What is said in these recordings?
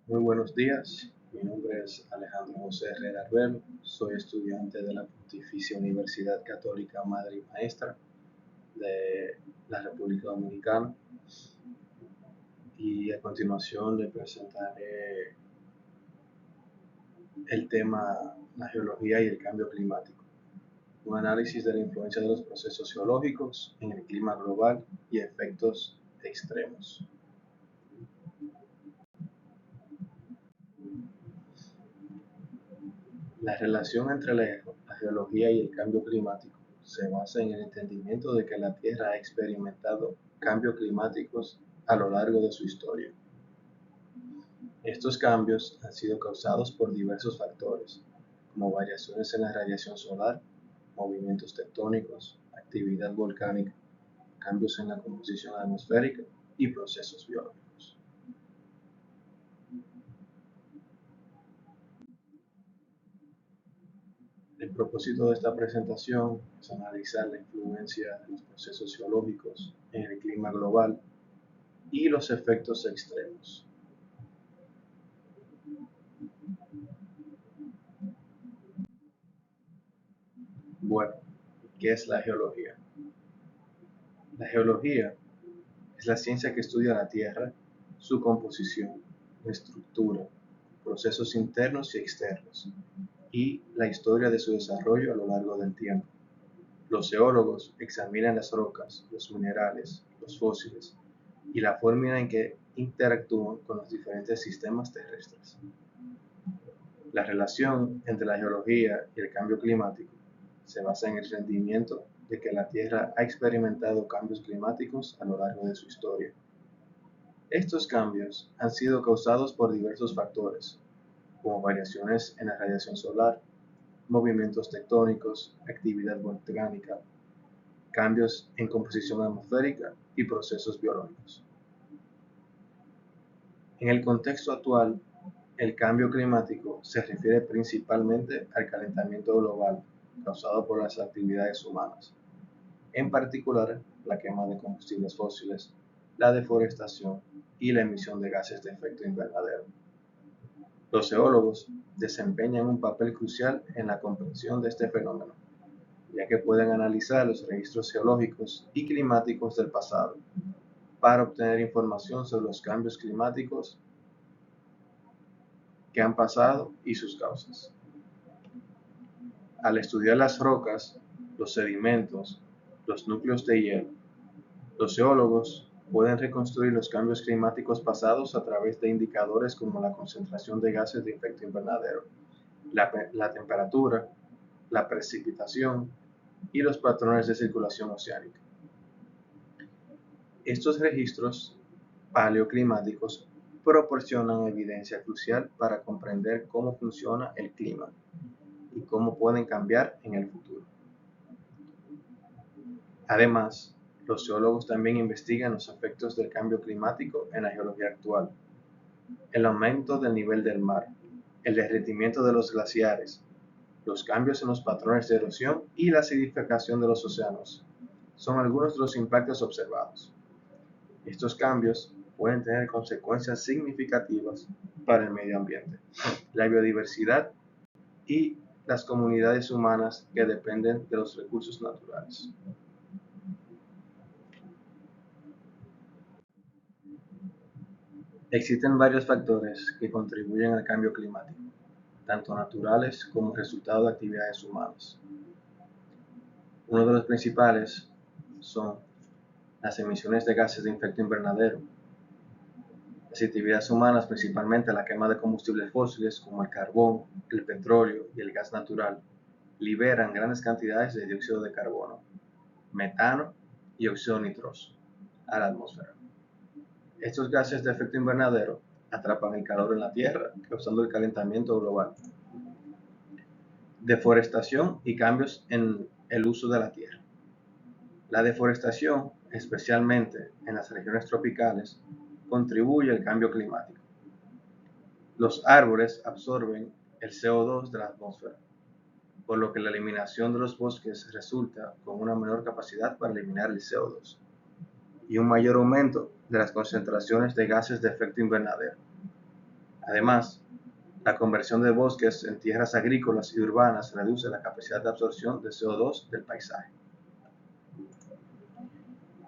Muy buenos días, mi nombre es Alejandro José Herrera Arbelo, soy estudiante de la Pontificia Universidad Católica Madre y Maestra de la República Dominicana y a continuación le presentaré el tema la geología y el cambio climático, un análisis de la influencia de los procesos geológicos en el clima global y efectos extremos. La relación entre la geología y el cambio climático se basa en el entendimiento de que la Tierra ha experimentado cambios climáticos a lo largo de su historia. Estos cambios han sido causados por diversos factores, como variaciones en la radiación solar, movimientos tectónicos, actividad volcánica, cambios en la composición atmosférica y procesos biológicos. El propósito de esta presentación es analizar la influencia de los procesos geológicos en el clima global y los efectos extremos. Bueno, ¿qué es la geología? La geología es la ciencia que estudia la Tierra, su composición, estructura, procesos internos y externos, y la historia de su desarrollo a lo largo del tiempo. Los geólogos examinan las rocas, los minerales, los fósiles y la forma en que interactúan con los diferentes sistemas terrestres. La relación entre la geología y el cambio climático se basa en el entendimiento de que la Tierra ha experimentado cambios climáticos a lo largo de su historia. Estos cambios han sido causados por diversos factores, como variaciones en la radiación solar, movimientos tectónicos, actividad volcánica, cambios en composición atmosférica y procesos biológicos. En el contexto actual, el cambio climático se refiere principalmente al calentamiento global causado por las actividades humanas, en particular la quema de combustibles fósiles, la deforestación y la emisión de gases de efecto invernadero. Los geólogos desempeñan un papel crucial en la comprensión de este fenómeno, ya que pueden analizar los registros geológicos y climáticos del pasado para obtener información sobre los cambios climáticos que han pasado y sus causas. Al estudiar las rocas, los sedimentos, los núcleos de hielo, los geólogos pueden reconstruir los cambios climáticos pasados a través de indicadores como la concentración de gases de efecto invernadero, la temperatura, la precipitación y los patrones de circulación oceánica. Estos registros paleoclimáticos proporcionan evidencia crucial para comprender cómo funciona el clima y cómo pueden cambiar en el futuro. Además, los geólogos también investigan los efectos del cambio climático en la geología actual. El aumento del nivel del mar, el derretimiento de los glaciares, los cambios en los patrones de erosión y la acidificación de los océanos son algunos de los impactos observados. Estos cambios pueden tener consecuencias significativas para el medio ambiente, la biodiversidad y las comunidades humanas que dependen de los recursos naturales. Existen varios factores que contribuyen al cambio climático, tanto naturales como resultado de actividades humanas. Uno de los principales son las emisiones de gases de efecto invernadero. Las actividades humanas, principalmente la quema de combustibles fósiles como el carbón, el petróleo y el gas natural, liberan grandes cantidades de dióxido de carbono, metano y óxido nitroso a la atmósfera. Estos gases de efecto invernadero atrapan el calor en la Tierra, causando el calentamiento global. Deforestación y cambios en el uso de la tierra. La deforestación, especialmente en las regiones tropicales, contribuye al cambio climático. Los árboles absorben el CO2 de la atmósfera, por lo que la eliminación de los bosques resulta con una menor capacidad para eliminar el CO2 y un mayor aumento de las concentraciones de gases de efecto invernadero. Además, la conversión de bosques en tierras agrícolas y urbanas reduce la capacidad de absorción de CO2 del paisaje.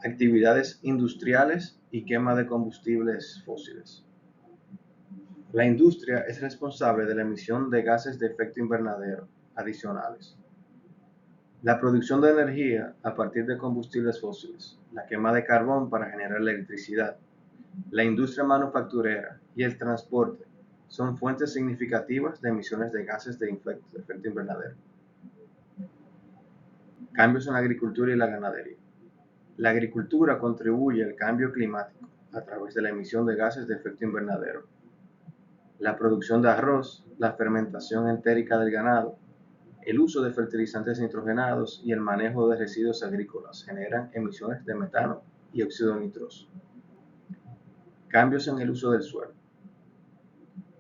Actividades industriales y quema de combustibles fósiles. La industria es responsable de la emisión de gases de efecto invernadero adicionales. La producción de energía a partir de combustibles fósiles, la quema de carbón para generar electricidad, la industria manufacturera y el transporte son fuentes significativas de emisiones de gases de efecto invernadero. Cambios en la agricultura y la ganadería. La agricultura contribuye al cambio climático a través de la emisión de gases de efecto invernadero. La producción de arroz, la fermentación entérica del ganado, el uso de fertilizantes nitrogenados y el manejo de residuos agrícolas generan emisiones de metano y óxido nitroso. Cambios en el uso del suelo.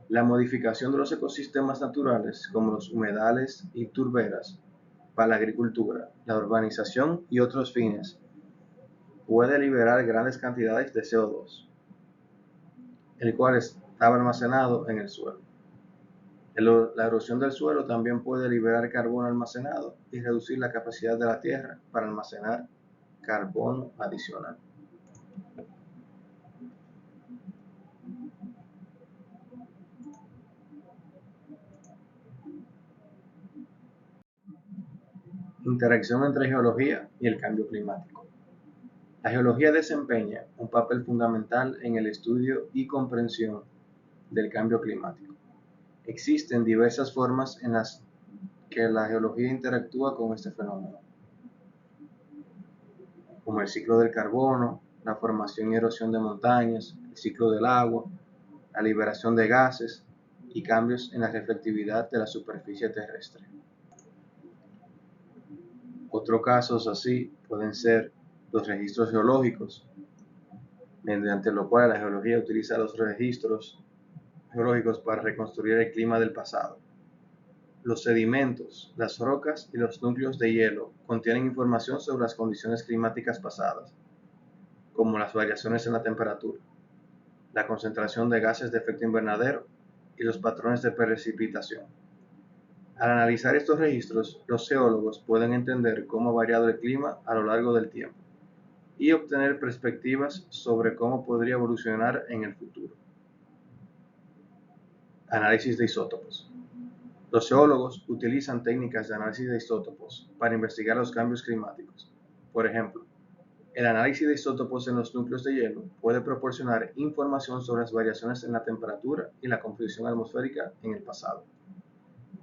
La modificación de los ecosistemas naturales, como los humedales y turberas, para la agricultura, la urbanización y otros fines, puede liberar grandes cantidades de CO2, el cual estaba almacenado en el suelo. La erosión del suelo también puede liberar carbono almacenado y reducir la capacidad de la tierra para almacenar carbono adicional. Interacción entre geología y el cambio climático. La geología desempeña un papel fundamental en el estudio y comprensión del cambio climático. Existen diversas formas en las que la geología interactúa con este fenómeno, como el ciclo del carbono, la formación y erosión de montañas, el ciclo del agua, la liberación de gases y cambios en la reflectividad de la superficie terrestre. Otros casos así pueden ser los registros geológicos, mediante lo cual la geología utiliza los registros geológicos para reconstruir el clima del pasado. Los sedimentos, las rocas y los núcleos de hielo contienen información sobre las condiciones climáticas pasadas, como las variaciones en la temperatura, la concentración de gases de efecto invernadero y los patrones de precipitación. Al analizar estos registros, los geólogos pueden entender cómo ha variado el clima a lo largo del tiempo y obtener perspectivas sobre cómo podría evolucionar en el futuro. Análisis de isótopos. Los geólogos utilizan técnicas de análisis de isótopos para investigar los cambios climáticos. Por ejemplo, el análisis de isótopos en los núcleos de hielo puede proporcionar información sobre las variaciones en la temperatura y la composición atmosférica en el pasado.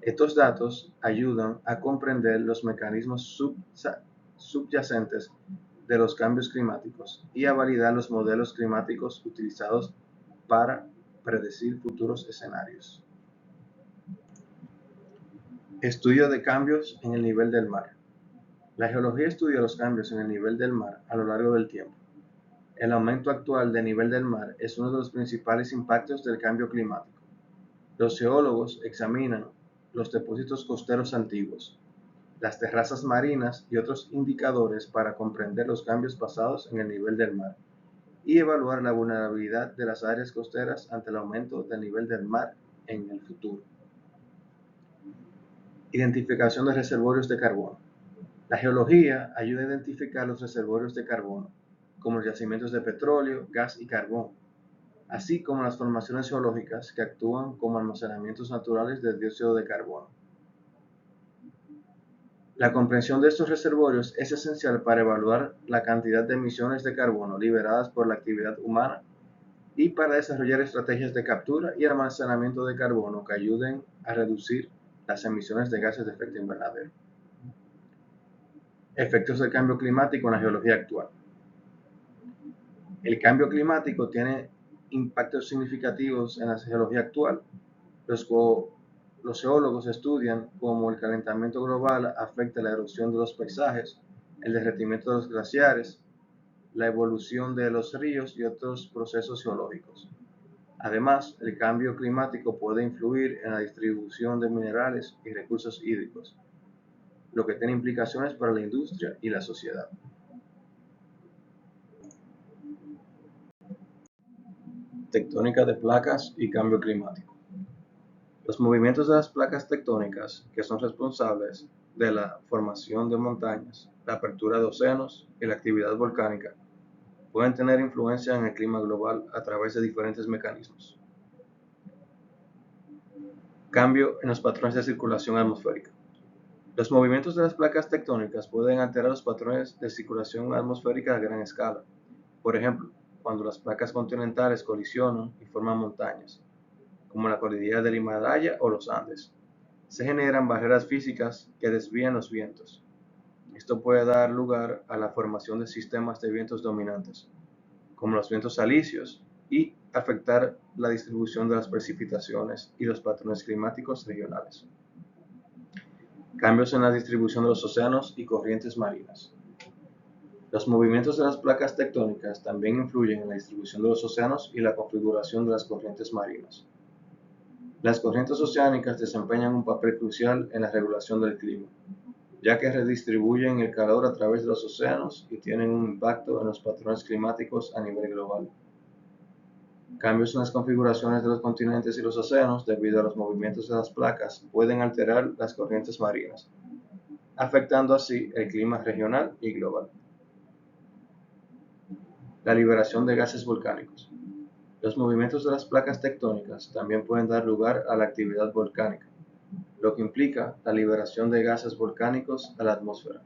Estos datos ayudan a comprender los mecanismos subyacentes de los cambios climáticos y a validar los modelos climáticos utilizados para predecir futuros escenarios. Estudio de cambios en el nivel del mar. La geología estudia los cambios en el nivel del mar a lo largo del tiempo. El aumento actual del nivel del mar es uno de los principales impactos del cambio climático. Los geólogos examinan los depósitos costeros antiguos, las terrazas marinas y otros indicadores para comprender los cambios pasados en el nivel del mar y evaluar la vulnerabilidad de las áreas costeras ante el aumento del nivel del mar en el futuro. Identificación de reservorios de carbono. La geología ayuda a identificar los reservorios de carbono, como los yacimientos de petróleo, gas y carbón, así como las formaciones geológicas que actúan como almacenamientos naturales de dióxido de carbono. La comprensión de estos reservorios es esencial para evaluar la cantidad de emisiones de carbono liberadas por la actividad humana y para desarrollar estrategias de captura y almacenamiento de carbono que ayuden a reducir las emisiones de gases de efecto invernadero. Efectos del cambio climático en la geología actual. El cambio climático tiene impactos significativos en la geología actual. Los geólogos estudian cómo el calentamiento global afecta la erosión de los paisajes, el derretimiento de los glaciares, la evolución de los ríos y otros procesos geológicos. Además, el cambio climático puede influir en la distribución de minerales y recursos hídricos, lo que tiene implicaciones para la industria y la sociedad. Tectónica de placas y cambio climático. Los movimientos de las placas tectónicas, que son responsables de la formación de montañas, la apertura de océanos y la actividad volcánica, pueden tener influencia en el clima global a través de diferentes mecanismos. Cambio en los patrones de circulación atmosférica. Los movimientos de las placas tectónicas pueden alterar los patrones de circulación atmosférica a gran escala. Por ejemplo, cuando las placas continentales colisionan y forman montañas, como la cordillera del Himalaya o los Andes, se generan barreras físicas que desvían los vientos. Esto puede dar lugar a la formación de sistemas de vientos dominantes, como los vientos alisios, y afectar la distribución de las precipitaciones y los patrones climáticos regionales. Cambios en la distribución de los océanos y corrientes marinas. Los movimientos de las placas tectónicas también influyen en la distribución de los océanos y la configuración de las corrientes marinas. Las corrientes oceánicas desempeñan un papel crucial en la regulación del clima, ya que redistribuyen el calor a través de los océanos y tienen un impacto en los patrones climáticos a nivel global. Cambios en las configuraciones de los continentes y los océanos debido a los movimientos de las placas pueden alterar las corrientes marinas, afectando así el clima regional y global. La liberación de gases volcánicos. Los movimientos de las placas tectónicas también pueden dar lugar a la actividad volcánica, lo que implica la liberación de gases volcánicos a la atmósfera.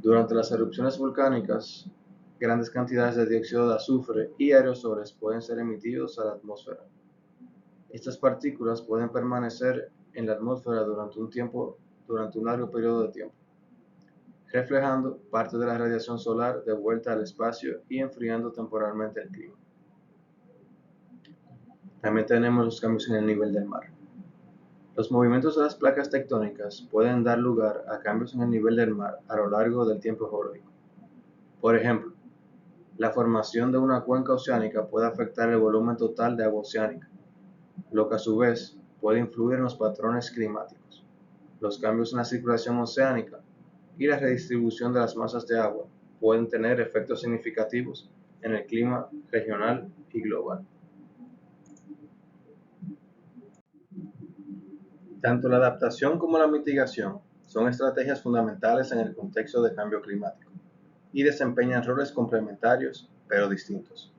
Durante las erupciones volcánicas, grandes cantidades de dióxido de azufre y aerosoles pueden ser emitidos a la atmósfera. Estas partículas pueden permanecer en la atmósfera durante un largo periodo de tiempo, reflejando parte de la radiación solar de vuelta al espacio y enfriando temporalmente el clima. También tenemos los cambios en el nivel del mar. Los movimientos de las placas tectónicas pueden dar lugar a cambios en el nivel del mar a lo largo del tiempo geológico. Por ejemplo, la formación de una cuenca oceánica puede afectar el volumen total de agua oceánica, lo que a su vez puede influir en los patrones climáticos. Los cambios en la circulación oceánica y la redistribución de las masas de agua pueden tener efectos significativos en el clima regional y global. Tanto la adaptación como la mitigación son estrategias fundamentales en el contexto de cambio climático y desempeñan roles complementarios pero distintos.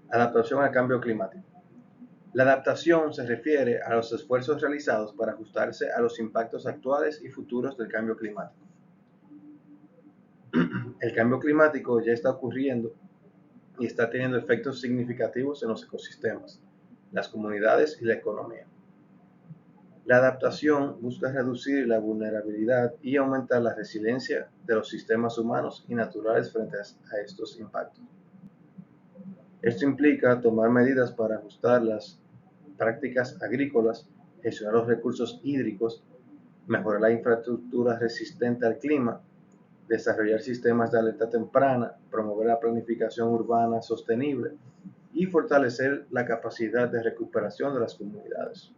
Adaptación al cambio climático. La adaptación se refiere a los esfuerzos realizados para ajustarse a los impactos actuales y futuros del cambio climático. El cambio climático ya está ocurriendo y está teniendo efectos significativos en los ecosistemas, las comunidades y la economía. La adaptación busca reducir la vulnerabilidad y aumentar la resiliencia de los sistemas humanos y naturales frente a estos impactos. Esto implica tomar medidas para ajustar las prácticas agrícolas, gestionar los recursos hídricos, mejorar la infraestructura resistente al clima, desarrollar sistemas de alerta temprana, promover la planificación urbana sostenible y fortalecer la capacidad de recuperación de las comunidades.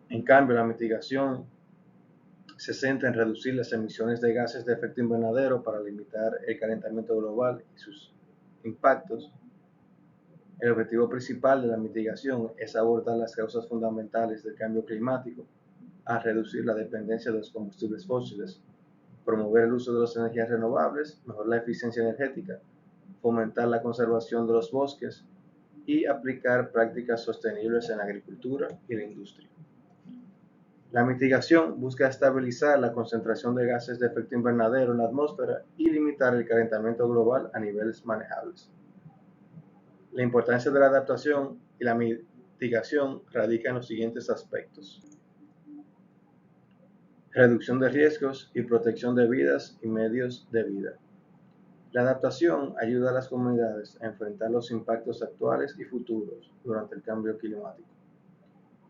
En cambio, la mitigación se centra en reducir las emisiones de gases de efecto invernadero para limitar el calentamiento global y sus impactos. El objetivo principal de la mitigación es abordar las causas fundamentales del cambio climático, a reducir la dependencia de los combustibles fósiles, promover el uso de las energías renovables, mejorar la eficiencia energética, fomentar la conservación de los bosques y aplicar prácticas sostenibles en la agricultura y la industria. La mitigación busca estabilizar la concentración de gases de efecto invernadero en la atmósfera y limitar el calentamiento global a niveles manejables. La importancia de la adaptación y la mitigación radica en los siguientes aspectos: reducción de riesgos y protección de vidas y medios de vida. La adaptación ayuda a las comunidades a enfrentar los impactos actuales y futuros durante el cambio climático,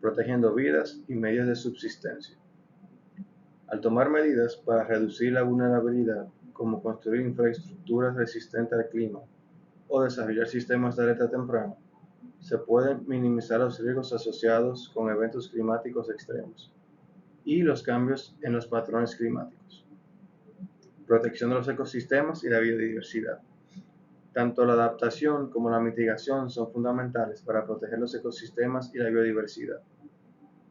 protegiendo vidas y medios de subsistencia. Al tomar medidas para reducir la vulnerabilidad, como construir infraestructuras resistentes al clima o desarrollar sistemas de alerta temprana, se pueden minimizar los riesgos asociados con eventos climáticos extremos y los cambios en los patrones climáticos. protección de los ecosistemas y la biodiversidad. Tanto la adaptación como la mitigación son fundamentales para proteger los ecosistemas y la biodiversidad.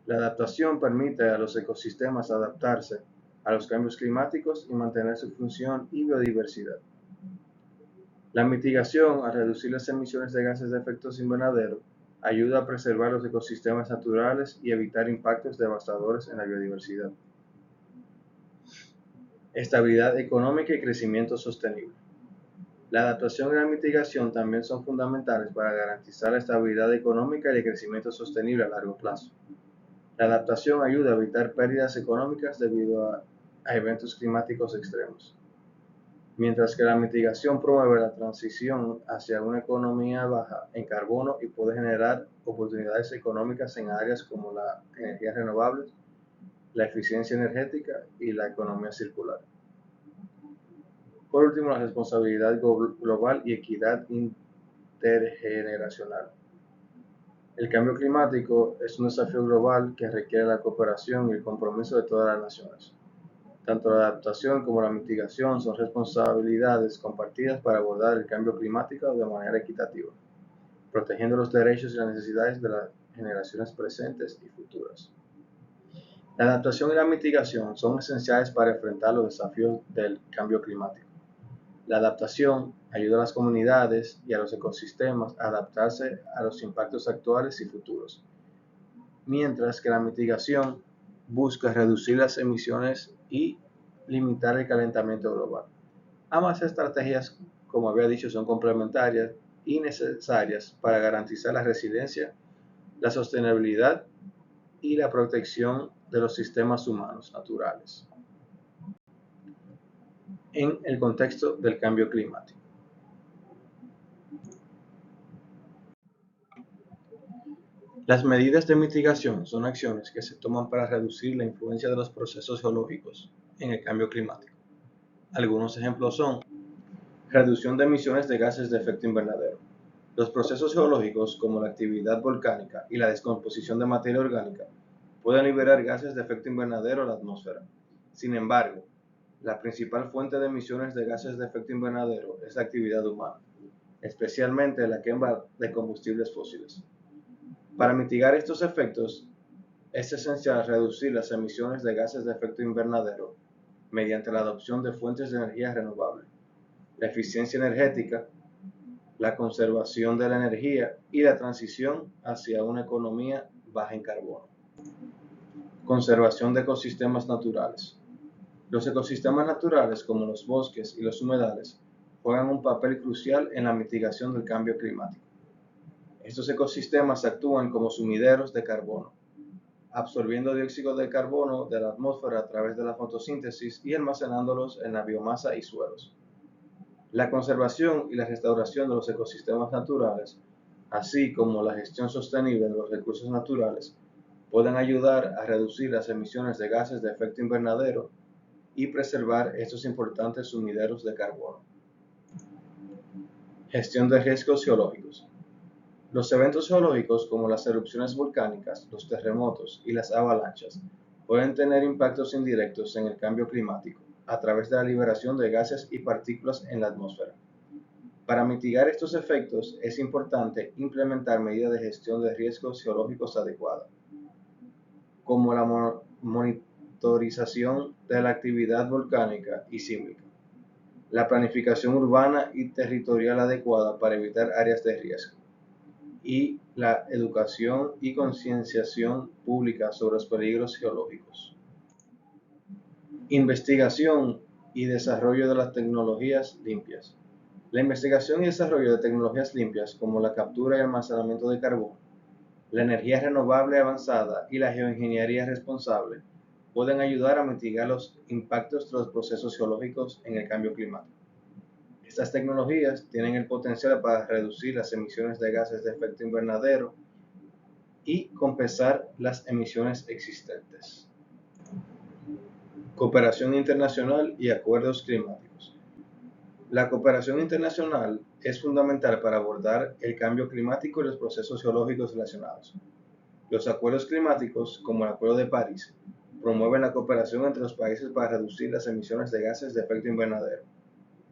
La adaptación permite a los ecosistemas adaptarse a los cambios climáticos y mantener su función y biodiversidad. La mitigación, al reducir las emisiones de gases de efecto invernadero, ayuda a preservar los ecosistemas naturales y evitar impactos devastadores en la biodiversidad. Estabilidad económica y crecimiento sostenible. La adaptación y la mitigación también son fundamentales para garantizar la estabilidad económica y el crecimiento sostenible a largo plazo. La adaptación ayuda a evitar pérdidas económicas debido a eventos climáticos extremos, mientras que la mitigación promueve la transición hacia una economía baja en carbono y puede generar oportunidades económicas en áreas como las energías renovables, la eficiencia energética y la economía circular. Por último, la responsabilidad global y equidad intergeneracional. El cambio climático es un desafío global que requiere la cooperación y el compromiso de todas las naciones. Tanto la adaptación como la mitigación son responsabilidades compartidas para abordar el cambio climático de manera equitativa, protegiendo los derechos y las necesidades de las generaciones presentes y futuras. La adaptación y la mitigación son esenciales para enfrentar los desafíos del cambio climático. La adaptación ayuda a las comunidades y a los ecosistemas a adaptarse a los impactos actuales y futuros, mientras que la mitigación busca reducir las emisiones y limitar el calentamiento global. Ambas estrategias, como había dicho, son complementarias y necesarias para garantizar la resiliencia, la sostenibilidad y la protección de los sistemas humanos naturales en el contexto del cambio climático. Las medidas de mitigación son acciones que se toman para reducir la influencia de los procesos geológicos en el cambio climático. Algunos ejemplos son reducción de emisiones de gases de efecto invernadero. Los procesos geológicos, como la actividad volcánica y la descomposición de materia orgánica, pueden liberar gases de efecto invernadero a la atmósfera. Sin embargo, la principal fuente de emisiones de gases de efecto invernadero es la actividad humana, especialmente la quema de combustibles fósiles. Para mitigar estos efectos, es esencial reducir las emisiones de gases de efecto invernadero mediante la adopción de fuentes de energía renovable, la eficiencia energética, la conservación de la energía y la transición hacia una economía baja en carbono. Conservación de ecosistemas naturales. Los ecosistemas naturales, como los bosques y los humedales, juegan un papel crucial en la mitigación del cambio climático. Estos ecosistemas actúan como sumideros de carbono, absorbiendo dióxido de carbono de la atmósfera a través de la fotosíntesis y almacenándolos en la biomasa y suelos. La conservación y la restauración de los ecosistemas naturales, así como la gestión sostenible de los recursos naturales, pueden ayudar a reducir las emisiones de gases de efecto invernadero y preservar estos importantes sumideros de carbono. Gestión de riesgos geológicos. Los eventos geológicos como las erupciones volcánicas, los terremotos y las avalanchas pueden tener impactos indirectos en el cambio climático a través de la liberación de gases y partículas en la atmósfera. Para mitigar estos efectos es importante implementar medidas de gestión de riesgos geológicos adecuadas, como la monitorización de la actividad volcánica y sísmica, la planificación urbana y territorial adecuada para evitar áreas de riesgo, y la educación y concienciación pública sobre los peligros geológicos. Investigación y desarrollo de las tecnologías limpias. La investigación y desarrollo de tecnologías limpias como la captura y almacenamiento de carbono, la energía renovable avanzada y la geoingeniería responsable pueden ayudar a mitigar los impactos de los procesos geológicos en el cambio climático. Estas tecnologías tienen el potencial para reducir las emisiones de gases de efecto invernadero y compensar las emisiones existentes. Cooperación internacional y acuerdos climáticos. La cooperación internacional es fundamental para abordar el cambio climático y los procesos geológicos relacionados. Los acuerdos climáticos, como el Acuerdo de París, Promueven la cooperación entre los países para reducir las emisiones de gases de efecto invernadero,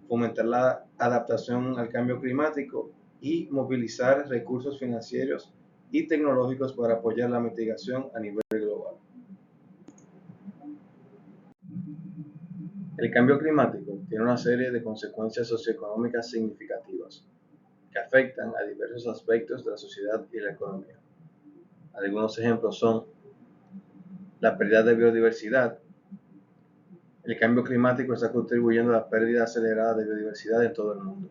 fomentar la adaptación al cambio climático y movilizar recursos financieros y tecnológicos para apoyar la mitigación a nivel global. El cambio climático tiene una serie de consecuencias socioeconómicas significativas que afectan a diversos aspectos de la sociedad y la economía. Algunos ejemplos son la pérdida de biodiversidad. El cambio climático está contribuyendo a la pérdida acelerada de biodiversidad en todo el mundo.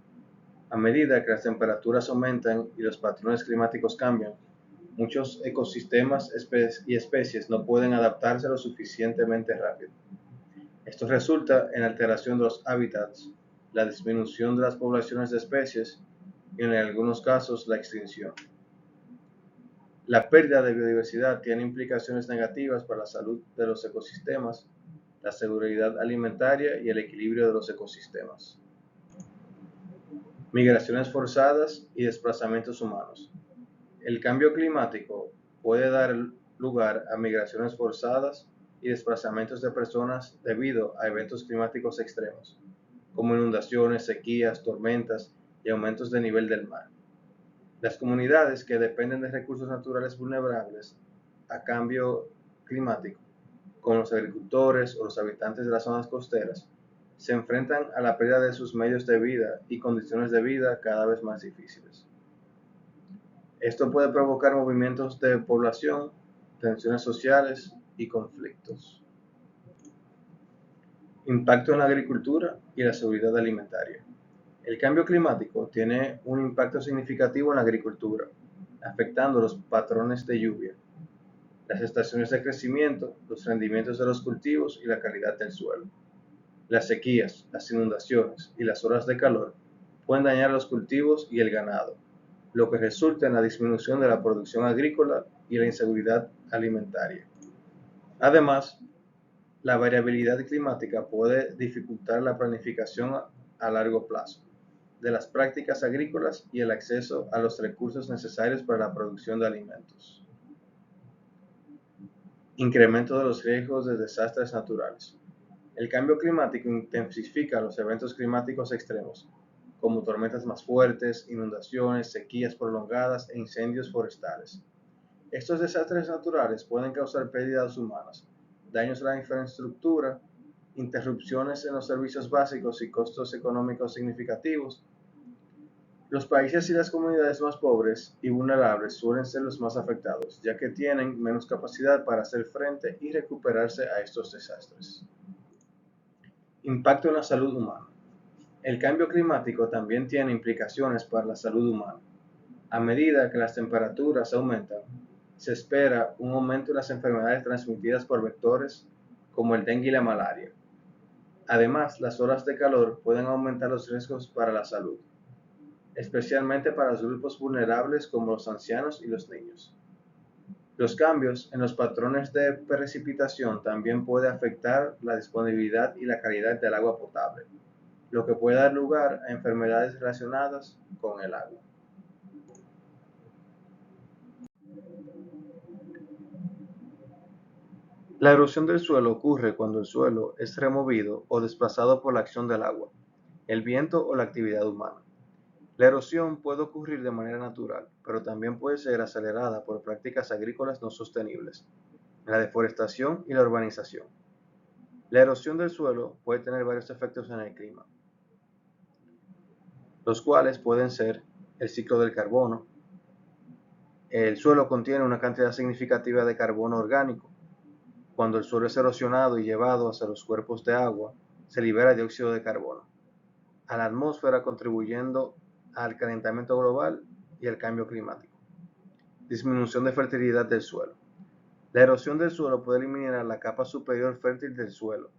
A medida que las temperaturas aumentan y los patrones climáticos cambian, muchos ecosistemas y especies no pueden adaptarse lo suficientemente rápido. Esto resulta en alteración de los hábitats, la disminución de las poblaciones de especies y en algunos casos la extinción. La pérdida de biodiversidad tiene implicaciones negativas para la salud de los ecosistemas, la seguridad alimentaria y el equilibrio de los ecosistemas. Migraciones forzadas y desplazamientos humanos. El cambio climático puede dar lugar a migraciones forzadas y desplazamientos de personas debido a eventos climáticos extremos, como inundaciones, sequías, tormentas y aumentos de nivel del mar. Las comunidades que dependen de recursos naturales vulnerables a cambio climático, como los agricultores o los habitantes de las zonas costeras, se enfrentan a la pérdida de sus medios de vida y condiciones de vida cada vez más difíciles. Esto puede provocar movimientos de población, tensiones sociales y conflictos. Impacto en la agricultura y la seguridad alimentaria. El cambio climático tiene un impacto significativo en la agricultura, afectando los patrones de lluvia, las estaciones de crecimiento, los rendimientos de los cultivos y la calidad del suelo. Las sequías, las inundaciones y las olas de calor pueden dañar los cultivos y el ganado, lo que resulta en la disminución de la producción agrícola y la inseguridad alimentaria. Además, la variabilidad climática puede dificultar la planificación a largo plazo de las prácticas agrícolas y el acceso a los recursos necesarios para la producción de alimentos. Incremento de los riesgos de desastres naturales. El cambio climático intensifica los eventos climáticos extremos, como tormentas más fuertes, inundaciones, sequías prolongadas e incendios forestales. Estos desastres naturales pueden causar pérdidas humanas, daños a la infraestructura, interrupciones en los servicios básicos y costos económicos significativos. Los países y las comunidades más pobres y vulnerables suelen ser los más afectados, ya que tienen menos capacidad para hacer frente y recuperarse a estos desastres. Impacto en la salud humana. El cambio climático también tiene implicaciones para la salud humana. A medida que las temperaturas aumentan, se espera un aumento en las enfermedades transmitidas por vectores como el dengue y la malaria. Además, las olas de calor pueden aumentar los riesgos para la salud, especialmente para los grupos vulnerables como los ancianos y los niños. Los cambios en los patrones de precipitación también pueden afectar la disponibilidad y la calidad del agua potable, lo que puede dar lugar a enfermedades relacionadas con el agua. La erosión del suelo ocurre cuando el suelo es removido o desplazado por la acción del agua, el viento o la actividad humana. La erosión puede ocurrir de manera natural, pero también puede ser acelerada por prácticas agrícolas no sostenibles, la deforestación y la urbanización. La erosión del suelo puede tener varios efectos en el clima, los cuales pueden ser el ciclo del carbono. El suelo contiene una cantidad significativa de carbono orgánico. Cuando el suelo es erosionado y llevado hacia los cuerpos de agua, se libera dióxido de carbono a la atmósfera, contribuyendo al calentamiento global y al cambio climático. Disminución de fertilidad del suelo. La erosión del suelo puede eliminar la capa superior fértil del suelo,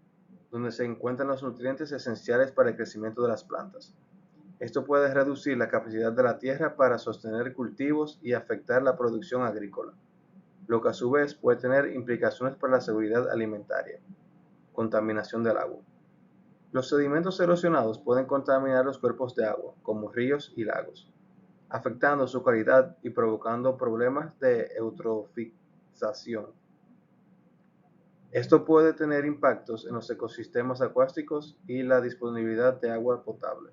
donde se encuentran los nutrientes esenciales para el crecimiento de las plantas. Esto puede reducir la capacidad de la tierra para sostener cultivos y afectar la producción agrícola, lo que a su vez puede tener implicaciones para la seguridad alimentaria. Contaminación del agua. Los sedimentos erosionados pueden contaminar los cuerpos de agua, como ríos y lagos, afectando su calidad y provocando problemas de eutrofización. Esto puede tener impactos en los ecosistemas acuáticos y la disponibilidad de agua potable.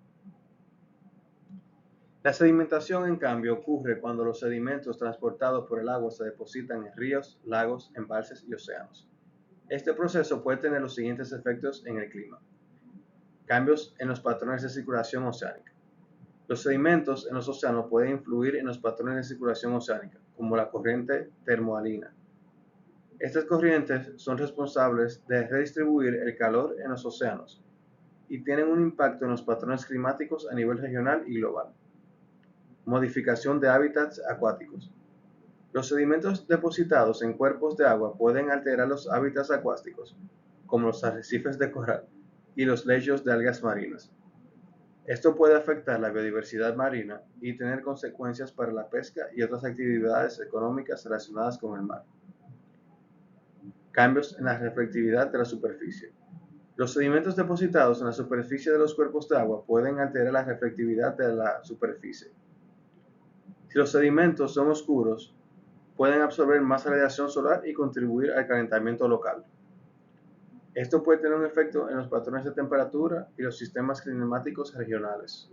La sedimentación, en cambio, ocurre cuando los sedimentos transportados por el agua se depositan en ríos, lagos, embalses y océanos. Este proceso puede tener los siguientes efectos en el clima. Cambios en los patrones de circulación oceánica. Los sedimentos en los océanos pueden influir en los patrones de circulación oceánica, como la corriente termoalina. Estas corrientes son responsables de redistribuir el calor en los océanos y tienen un impacto en los patrones climáticos a nivel regional y global. Modificación de hábitats acuáticos. Los sedimentos depositados en cuerpos de agua pueden alterar los hábitats acuáticos, como los arrecifes de coral y los lechos de algas marinas. Esto puede afectar la biodiversidad marina y tener consecuencias para la pesca y otras actividades económicas relacionadas con el mar. Cambios en la reflectividad de la superficie. Los sedimentos depositados en la superficie de los cuerpos de agua pueden alterar la reflectividad de la superficie. Si los sedimentos son oscuros, pueden absorber más radiación solar y contribuir al calentamiento local. Esto puede tener un efecto en los patrones de temperatura y los sistemas climáticos regionales.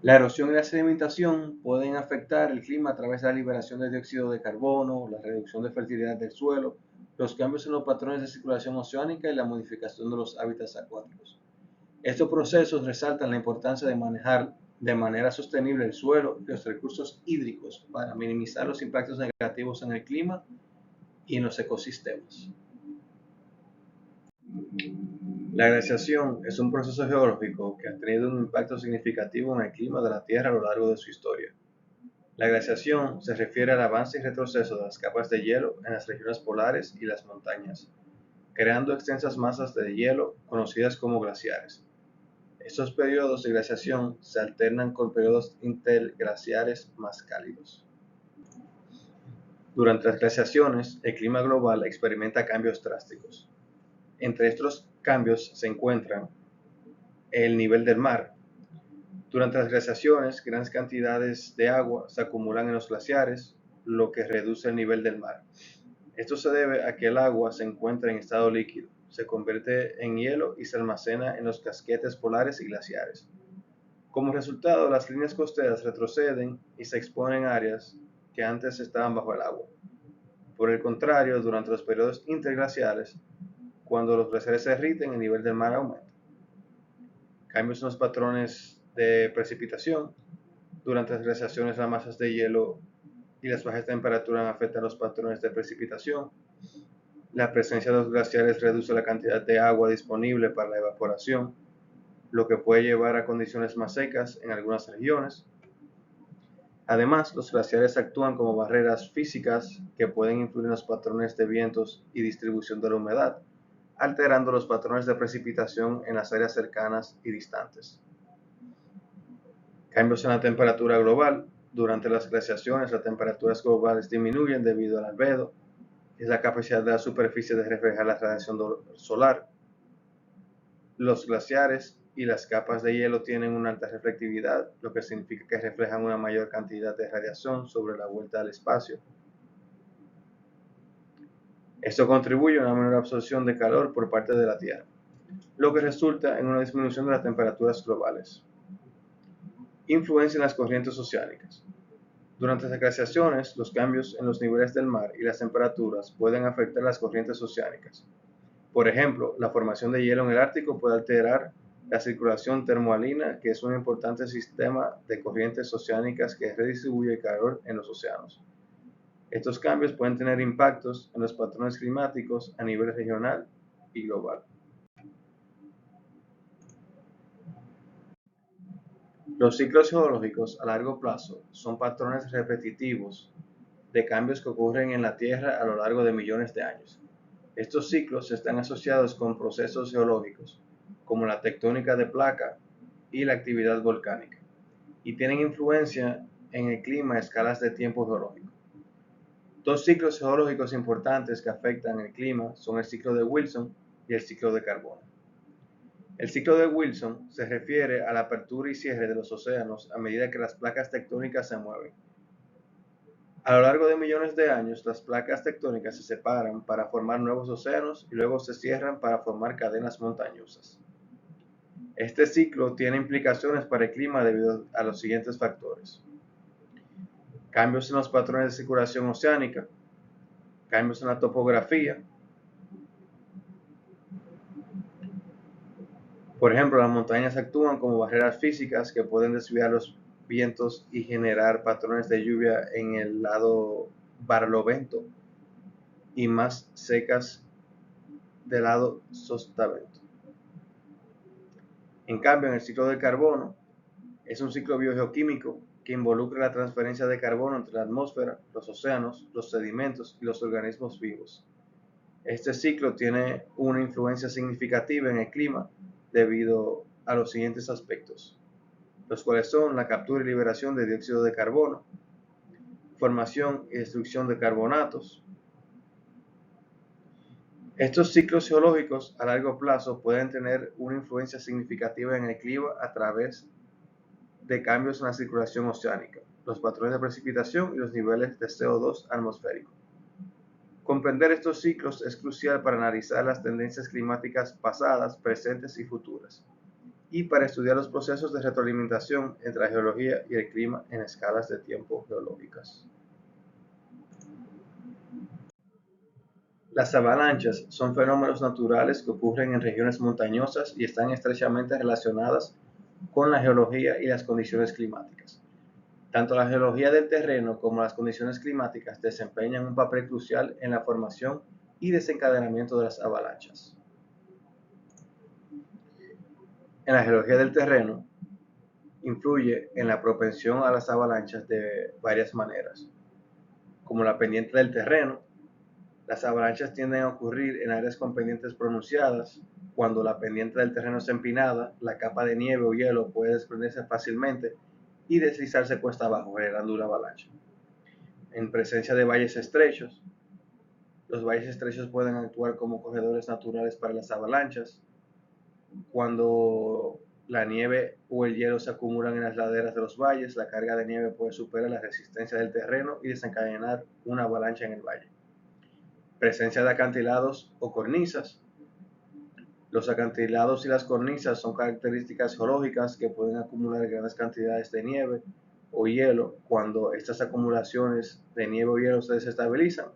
La erosión y la sedimentación pueden afectar el clima a través de la liberación de dióxido de carbono, la reducción de fertilidad del suelo, los cambios en los patrones de circulación oceánica y la modificación de los hábitats acuáticos. Estos procesos resaltan la importancia de manejar de manera sostenible el suelo y los recursos hídricos para minimizar los impactos negativos en el clima y en los ecosistemas. La glaciación es un proceso geológico que ha tenido un impacto significativo en el clima de la Tierra a lo largo de su historia. La glaciación se refiere al avance y retroceso de las capas de hielo en las regiones polares y las montañas, creando extensas masas de hielo conocidas como glaciares. Estos periodos de glaciación se alternan con periodos interglaciares más cálidos. Durante las glaciaciones, el clima global experimenta cambios drásticos. Entre estos cambios se encuentran el nivel del mar. Durante las glaciaciones, grandes cantidades de agua se acumulan en los glaciares, lo que reduce el nivel del mar. Esto se debe a que el agua se encuentra en estado líquido, se convierte en hielo y se almacena en los casquetes polares y glaciares. Como resultado, las líneas costeras retroceden y se exponen áreas que antes estaban bajo el agua. Por el contrario, durante los periodos interglaciares, cuando los glaciares se derriten, el nivel del mar aumenta. Cambios en los patrones de precipitación. Durante las glaciaciones, las masas de hielo y las bajas temperaturas afectan los patrones de precipitación. La presencia de los glaciares reduce la cantidad de agua disponible para la evaporación, lo que puede llevar a condiciones más secas en algunas regiones. Además, los glaciares actúan como barreras físicas que pueden influir en los patrones de vientos y distribución de la humedad, alterando los patrones de precipitación en las áreas cercanas y distantes. Cambios en la temperatura global. Durante las glaciaciones, las temperaturas globales disminuyen debido al albedo, que es la capacidad de la superficie de reflejar la radiación solar. Los glaciares y las capas de hielo tienen una alta reflectividad, lo que significa que reflejan una mayor cantidad de radiación sobre la vuelta al espacio. Esto contribuye a una menor absorción de calor por parte de la Tierra, lo que resulta en una disminución de las temperaturas globales. Influencia en las corrientes oceánicas. Durante las glaciaciones, los cambios en los niveles del mar y las temperaturas pueden afectar las corrientes oceánicas. Por ejemplo, la formación de hielo en el Ártico puede alterar la circulación termoalina, que es un importante sistema de corrientes oceánicas que redistribuye el calor en los océanos. Estos cambios pueden tener impactos en los patrones climáticos a nivel regional y global. Los ciclos geológicos a largo plazo son patrones repetitivos de cambios que ocurren en la Tierra a lo largo de millones de años. Estos ciclos están asociados con procesos geológicos, como la tectónica de placa y la actividad volcánica, y tienen influencia en el clima a escalas de tiempo geológico. Dos ciclos geológicos importantes que afectan el clima son el ciclo de Wilson y el ciclo de carbono. El ciclo de Wilson se refiere a la apertura y cierre de los océanos a medida que las placas tectónicas se mueven. A lo largo de millones de años, las placas tectónicas se separan para formar nuevos océanos y luego se cierran para formar cadenas montañosas. Este ciclo tiene implicaciones para el clima debido a los siguientes factores: cambios en los patrones de circulación oceánica, cambios en la topografía. Por ejemplo, las montañas actúan como barreras físicas que pueden desviar los vientos y generar patrones de lluvia en el lado barlovento y más secas del lado sotavento. En cambio, en el ciclo del carbono, es un ciclo biogeoquímico que involucra la transferencia de carbono entre la atmósfera, los océanos, los sedimentos y los organismos vivos. Este ciclo tiene una influencia significativa en el clima debido a los siguientes aspectos, los cuales son la captura y liberación de dióxido de carbono, formación y destrucción de carbonatos. Estos ciclos geológicos a largo plazo pueden tener una influencia significativa en el clima a través de cambios en la circulación oceánica, los patrones de precipitación y los niveles de CO2 atmosférico. Comprender estos ciclos es crucial para analizar las tendencias climáticas pasadas, presentes y futuras, y para estudiar los procesos de retroalimentación entre la geología y el clima en escalas de tiempo geológicas. Las avalanchas son fenómenos naturales que ocurren en regiones montañosas y están estrechamente relacionadas con la geología y las condiciones climáticas. Tanto la geología del terreno como las condiciones climáticas desempeñan un papel crucial en la formación y desencadenamiento de las avalanchas. En la geología del terreno, influye en la propensión a las avalanchas de varias maneras. Como la pendiente del terreno, las avalanchas tienden a ocurrir en áreas con pendientes pronunciadas. Cuando la pendiente del terreno es empinada, la capa de nieve o hielo puede desprenderse fácilmente y deslizarse cuesta abajo, generando una avalancha. En presencia de valles estrechos, los valles estrechos pueden actuar como corredores naturales para las avalanchas. Cuando la nieve o el hielo se acumulan en las laderas de los valles, la carga de nieve puede superar la resistencia del terreno y desencadenar una avalancha en el valle. Presencia de acantilados o cornisas. Los acantilados y las cornisas son características geológicas que pueden acumular grandes cantidades de nieve o hielo. Cuando estas acumulaciones de nieve o hielo se desestabilizan,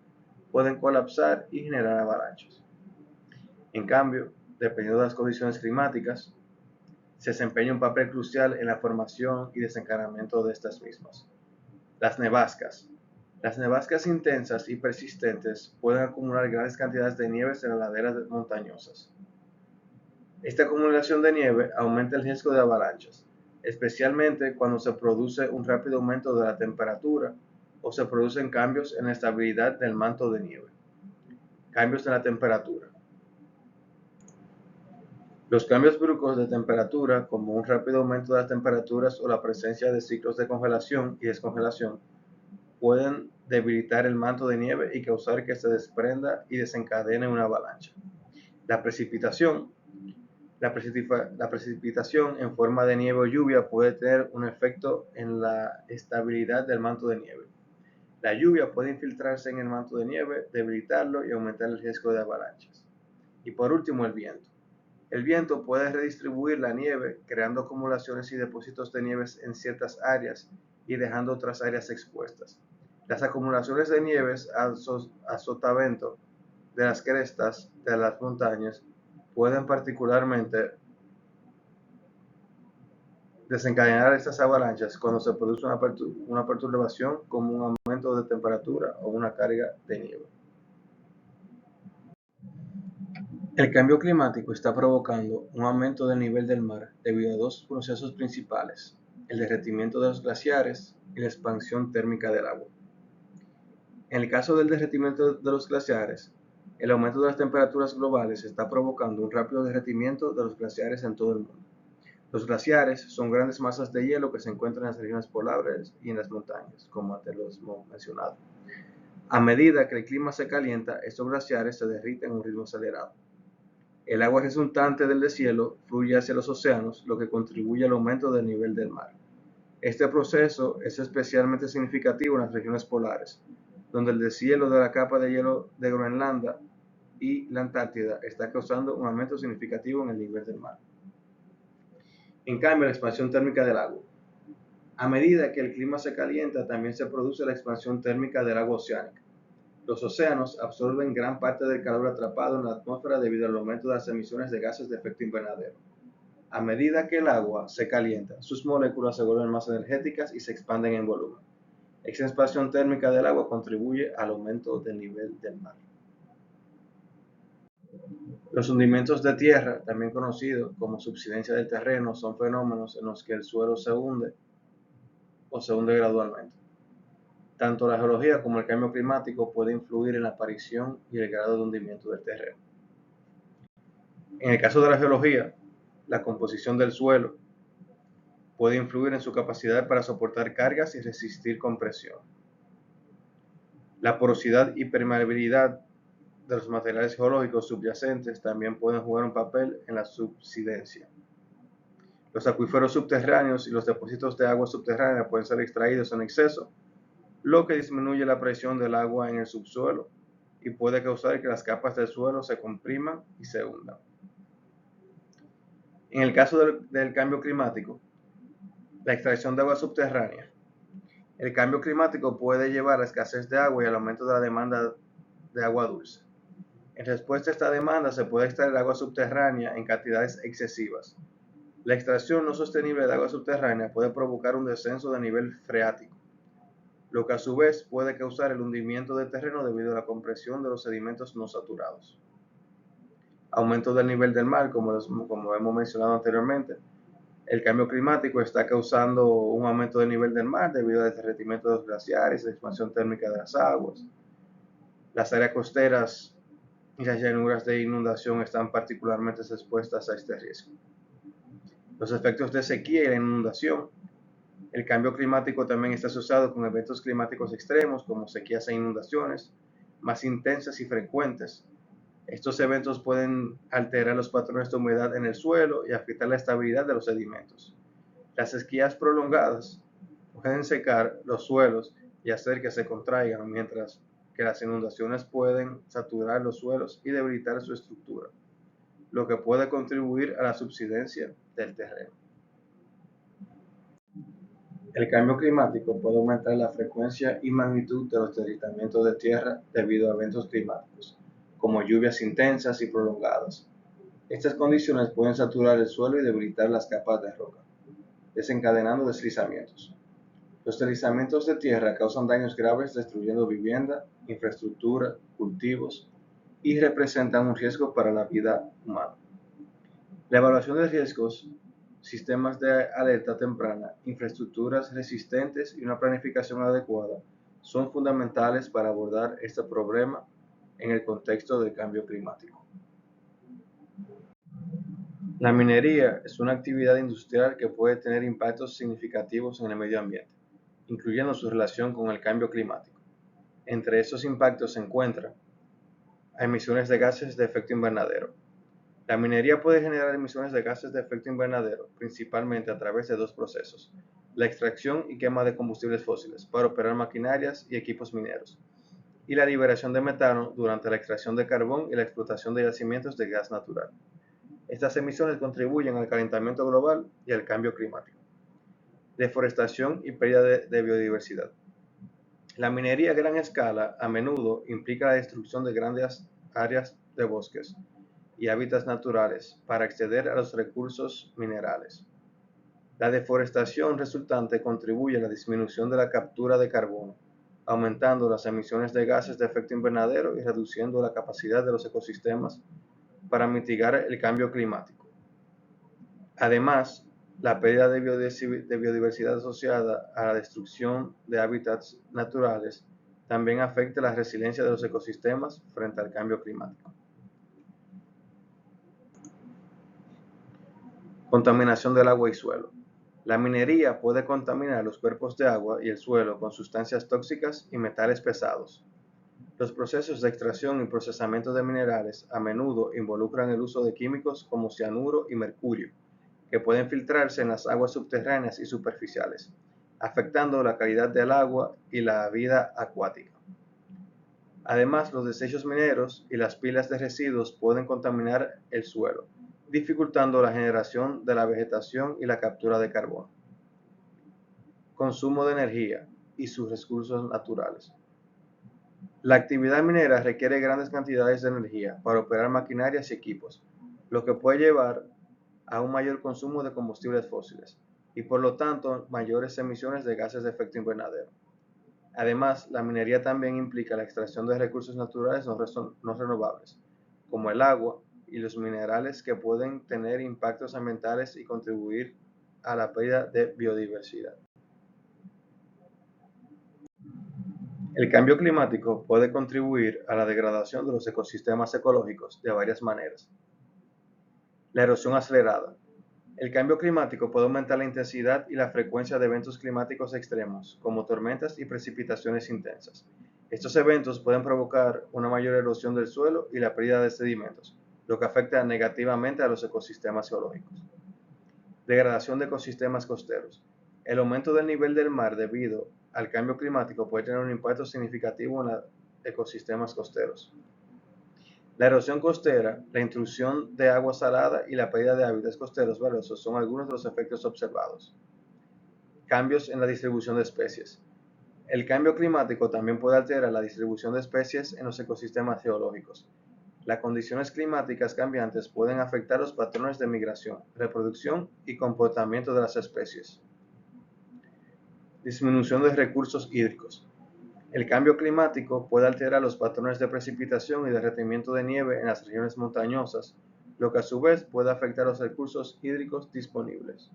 pueden colapsar y generar avalanchas. En cambio, dependiendo de las condiciones climáticas, se desempeña un papel crucial en la formación y desencadenamiento de estas mismas. Las nevascas. Las nevascas intensas y persistentes pueden acumular grandes cantidades de nieve en las laderas montañosas. Esta acumulación de nieve aumenta el riesgo de avalanchas, especialmente cuando se produce un rápido aumento de la temperatura o se producen cambios en la estabilidad del manto de nieve. Cambios en la temperatura. Los cambios bruscos de temperatura, como un rápido aumento de las temperaturas o la presencia de ciclos de congelación y descongelación, pueden debilitar el manto de nieve y causar que se desprenda y desencadene una avalancha. La precipitación. La precipitación en forma de nieve o lluvia puede tener un efecto en la estabilidad del manto de nieve. La lluvia puede infiltrarse en el manto de nieve, debilitarlo y aumentar el riesgo de avalanchas. Y por último, el viento. El viento puede redistribuir la nieve, creando acumulaciones y depósitos de nieve en ciertas áreas y dejando otras áreas expuestas. Las acumulaciones de nieves a sotavento de las crestas de las montañas pueden particularmente desencadenar estas avalanchas cuando se produce una perturbación como un aumento de temperatura o una carga de nieve. El cambio climático está provocando un aumento del nivel del mar debido a dos procesos principales: el derretimiento de los glaciares y la expansión térmica del agua. En el caso del derretimiento de los glaciares, el aumento de las temperaturas globales está provocando un rápido derretimiento de los glaciares en todo el mundo. Los glaciares son grandes masas de hielo que se encuentran en las regiones polares y en las montañas, como antes lo hemos mencionado. A medida que el clima se calienta, estos glaciares se derriten a un ritmo acelerado. El agua resultante del deshielo fluye hacia los océanos, lo que contribuye al aumento del nivel del mar. Este proceso es especialmente significativo en las regiones polares, donde el deshielo de la capa de hielo de Groenlandia y la Antártida está causando un aumento significativo en el nivel del mar. En cambio, la expansión térmica del agua. A medida que el clima se calienta, también se produce la expansión térmica del agua oceánica. Los océanos absorben gran parte del calor atrapado en la atmósfera debido al aumento de las emisiones de gases de efecto invernadero. A medida que el agua se calienta, sus moléculas se vuelven más energéticas y se expanden en volumen. Esta expansión térmica del agua contribuye al aumento del nivel del mar. Los hundimientos de tierra, también conocidos como subsidencia del terreno, son fenómenos en los que el suelo se hunde o se hunde gradualmente. Tanto la geología como el cambio climático pueden influir en la aparición y el grado de hundimiento del terreno. En el caso de la geología, la composición del suelo puede influir en su capacidad para soportar cargas y resistir compresión. La porosidad y permeabilidad de los materiales geológicos subyacentes también pueden jugar un papel en la subsidencia. Los acuíferos subterráneos y los depósitos de agua subterránea pueden ser extraídos en exceso, lo que disminuye la presión del agua en el subsuelo y puede causar que las capas del suelo se compriman y se hundan. En el caso del cambio climático, la extracción de agua subterránea. El cambio climático puede llevar a la escasez de agua y al aumento de la demanda de agua dulce. En respuesta a esta demanda, se puede extraer agua subterránea en cantidades excesivas. La extracción no sostenible de agua subterránea puede provocar un descenso de nivel freático, lo que a su vez puede causar el hundimiento del terreno debido a la compresión de los sedimentos no saturados. Aumento del nivel del mar, como hemos mencionado anteriormente. El cambio climático está causando un aumento del nivel del mar debido al derretimiento de los glaciares, la expansión térmica de las aguas. Las áreas costeras y las llanuras de inundación están particularmente expuestas a este riesgo. Los efectos de sequía y la inundación. El cambio climático también está asociado con eventos climáticos extremos como sequías e inundaciones más intensas y frecuentes. Estos eventos pueden alterar los patrones de humedad en el suelo y afectar la estabilidad de los sedimentos. Las sequías prolongadas pueden secar los suelos y hacer que se contraigan, mientras que las inundaciones pueden saturar los suelos y debilitar su estructura, lo que puede contribuir a la subsidencia del terreno. El cambio climático puede aumentar la frecuencia y magnitud de los deslizamientos de tierra debido a eventos climáticos, como lluvias intensas y prolongadas. Estas condiciones pueden saturar el suelo y debilitar las capas de roca, desencadenando deslizamientos. Los deslizamientos de tierra causan daños graves destruyendo vivienda, infraestructura, cultivos y representan un riesgo para la vida humana. La evaluación de riesgos, sistemas de alerta temprana, infraestructuras resistentes y una planificación adecuada son fundamentales para abordar este problema en el contexto del cambio climático. La minería es una actividad industrial que puede tener impactos significativos en el medio ambiente, incluyendo su relación con el cambio climático. Entre esos impactos se encuentran emisiones de gases de efecto invernadero. La minería puede generar emisiones de gases de efecto invernadero, principalmente a través de dos procesos: la extracción y quema de combustibles fósiles para operar maquinarias y equipos mineros, y la liberación de metano durante la extracción de carbón y la explotación de yacimientos de gas natural. Estas emisiones contribuyen al calentamiento global y al cambio climático. Deforestación y pérdida de biodiversidad. La minería a gran escala a menudo implica la destrucción de grandes áreas de bosques y hábitats naturales para acceder a los recursos minerales. La deforestación resultante contribuye a la disminución de la captura de carbono, aumentando las emisiones de gases de efecto invernadero y reduciendo la capacidad de los ecosistemas para mitigar el cambio climático. Además, la pérdida de biodiversidad asociada a la destrucción de hábitats naturales también afecta la resiliencia de los ecosistemas frente al cambio climático. Contaminación del agua y suelo. La minería puede contaminar los cuerpos de agua y el suelo con sustancias tóxicas y metales pesados. Los procesos de extracción y procesamiento de minerales a menudo involucran el uso de químicos como cianuro y mercurio, que pueden filtrarse en las aguas subterráneas y superficiales, afectando la calidad del agua y la vida acuática. Además, los desechos mineros y las pilas de residuos pueden contaminar el suelo, dificultando la generación de la vegetación y la captura de carbono. Consumo de energía y sus recursos naturales. La actividad minera requiere grandes cantidades de energía para operar maquinarias y equipos, lo que puede llevar a un mayor consumo de combustibles fósiles y por lo tanto mayores emisiones de gases de efecto invernadero. Además, la minería también implica la extracción de recursos naturales no renovables, como el agua y los minerales que pueden tener impactos ambientales y contribuir a la pérdida de biodiversidad. El cambio climático puede contribuir a la degradación de los ecosistemas ecológicos de varias maneras. La erosión acelerada. El cambio climático puede aumentar la intensidad y la frecuencia de eventos climáticos extremos, como tormentas y precipitaciones intensas. Estos eventos pueden provocar una mayor erosión del suelo y la pérdida de sedimentos, lo que afecta negativamente a los ecosistemas geológicos. Degradación de ecosistemas costeros. El aumento del nivel del mar debido al cambio climático puede tener un impacto significativo en los ecosistemas costeros. La erosión costera, la intrusión de agua salada y la pérdida de hábitats costeros valiosos son algunos de los efectos observados. Cambios en la distribución de especies. El cambio climático también puede alterar la distribución de especies en los ecosistemas geológicos. Las condiciones climáticas cambiantes pueden afectar los patrones de migración, reproducción y comportamiento de las especies. Disminución de recursos hídricos. El cambio climático puede alterar los patrones de precipitación y derretimiento de nieve en las regiones montañosas, lo que a su vez puede afectar los recursos hídricos disponibles.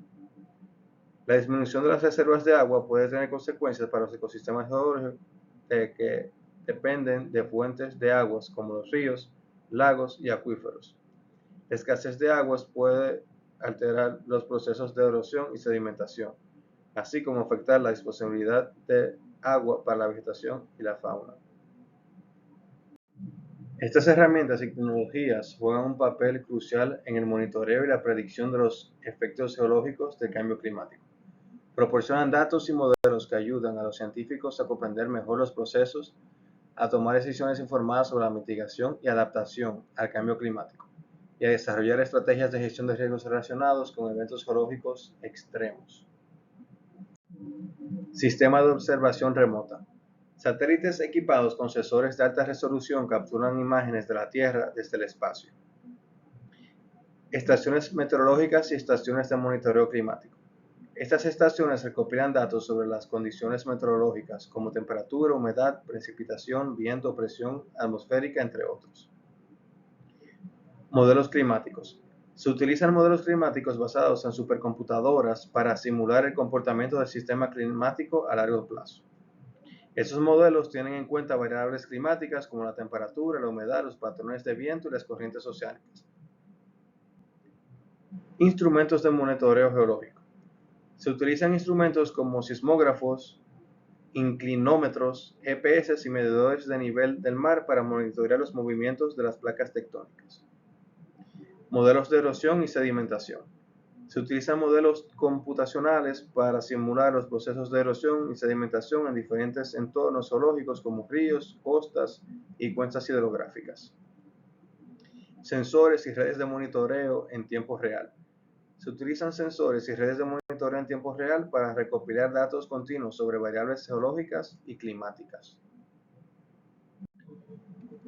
La disminución de las reservas de agua puede tener consecuencias para los ecosistemas geológicos que dependen de fuentes de aguas como los ríos, lagos y acuíferos. La escasez de aguas puede alterar los procesos de erosión y sedimentación, así como afectar la disponibilidad de agua para la vegetación y la fauna. Estas herramientas y tecnologías juegan un papel crucial en el monitoreo y la predicción de los efectos geológicos del cambio climático. Proporcionan datos y modelos que ayudan a los científicos a comprender mejor los procesos, a tomar decisiones informadas sobre la mitigación y adaptación al cambio climático, y a desarrollar estrategias de gestión de riesgos relacionados con eventos geológicos extremos. Sistema de observación remota. Satélites equipados con sensores de alta resolución capturan imágenes de la Tierra desde el espacio. Estaciones meteorológicas y estaciones de monitoreo climático. Estas estaciones recopilan datos sobre las condiciones meteorológicas como temperatura, humedad, precipitación, viento, presión atmosférica, entre otros. Modelos climáticos. Se utilizan modelos climáticos basados en supercomputadoras para simular el comportamiento del sistema climático a largo plazo. Estos modelos tienen en cuenta variables climáticas como la temperatura, la humedad, los patrones de viento y las corrientes oceánicas. Instrumentos de monitoreo geológico. Se utilizan instrumentos como sismógrafos, inclinómetros, GPS y medidores de nivel del mar para monitorear los movimientos de las placas tectónicas. Modelos de erosión y sedimentación. Se utilizan modelos computacionales para simular los procesos de erosión y sedimentación en diferentes entornos geológicos como ríos, costas y cuencas hidrográficas. Sensores y redes de monitoreo en tiempo real. Se utilizan sensores y redes de monitoreo en tiempo real para recopilar datos continuos sobre variables geológicas y climáticas.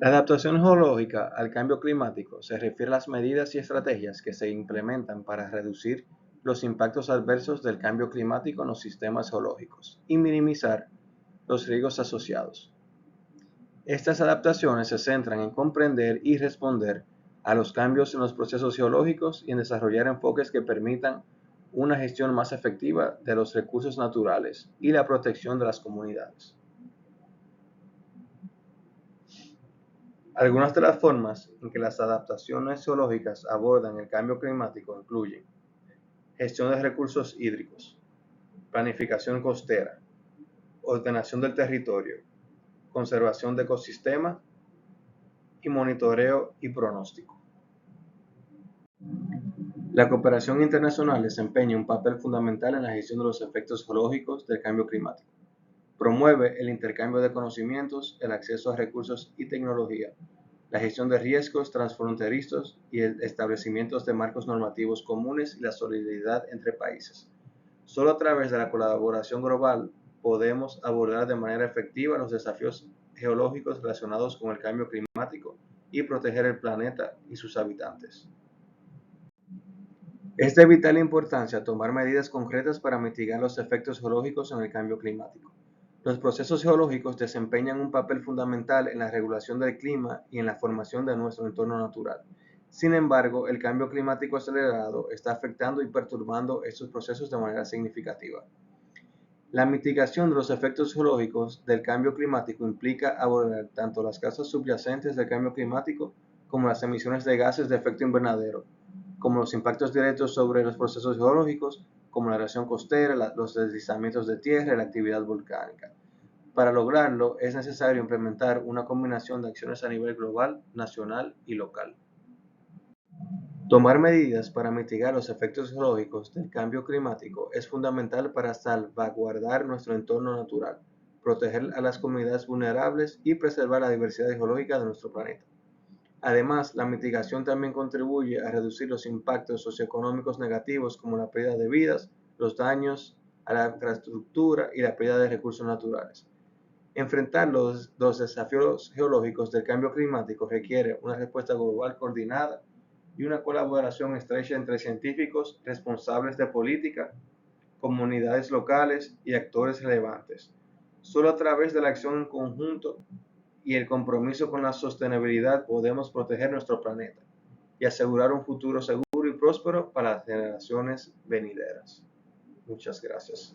La adaptación geológica al cambio climático se refiere a las medidas y estrategias que se implementan para reducir los impactos adversos del cambio climático en los sistemas geológicos y minimizar los riesgos asociados. Estas adaptaciones se centran en comprender y responder a los cambios en los procesos geológicos y en desarrollar enfoques que permitan una gestión más efectiva de los recursos naturales y la protección de las comunidades. Algunas de las formas en que las adaptaciones geológicas abordan el cambio climático incluyen gestión de recursos hídricos, planificación costera, ordenación del territorio, conservación de ecosistemas y monitoreo y pronóstico. La cooperación internacional desempeña un papel fundamental en la gestión de los efectos geológicos del cambio climático. Promueve el intercambio de conocimientos, el acceso a recursos y tecnología, la gestión de riesgos transfronterizos y el establecimiento de marcos normativos comunes y la solidaridad entre países. Solo a través de la colaboración global podemos abordar de manera efectiva los desafíos geológicos relacionados con el cambio climático y proteger el planeta y sus habitantes. Es de vital importancia tomar medidas concretas para mitigar los efectos geológicos en el cambio climático. Los procesos geológicos desempeñan un papel fundamental en la regulación del clima y en la formación de nuestro entorno natural. Sin embargo, el cambio climático acelerado está afectando y perturbando estos procesos de manera significativa. La mitigación de los efectos geológicos del cambio climático implica abordar tanto las causas subyacentes del cambio climático como las emisiones de gases de efecto invernadero, como los impactos directos sobre los procesos geológicos, como la erosión costera, los deslizamientos de tierra y la actividad volcánica. Para lograrlo, es necesario implementar una combinación de acciones a nivel global, nacional y local. Tomar medidas para mitigar los efectos geológicos del cambio climático es fundamental para salvaguardar nuestro entorno natural, proteger a las comunidades vulnerables y preservar la diversidad geológica de nuestro planeta. Además, la mitigación también contribuye a reducir los impactos socioeconómicos negativos como la pérdida de vidas, los daños a la infraestructura y la pérdida de recursos naturales. Enfrentar los desafíos geológicos del cambio climático requiere una respuesta global coordinada y una colaboración estrecha entre científicos, responsables de política, comunidades locales y actores relevantes. Solo a través de la acción en conjunto y el compromiso con la sostenibilidad podemos proteger nuestro planeta y asegurar un futuro seguro y próspero para las generaciones venideras. Muchas gracias.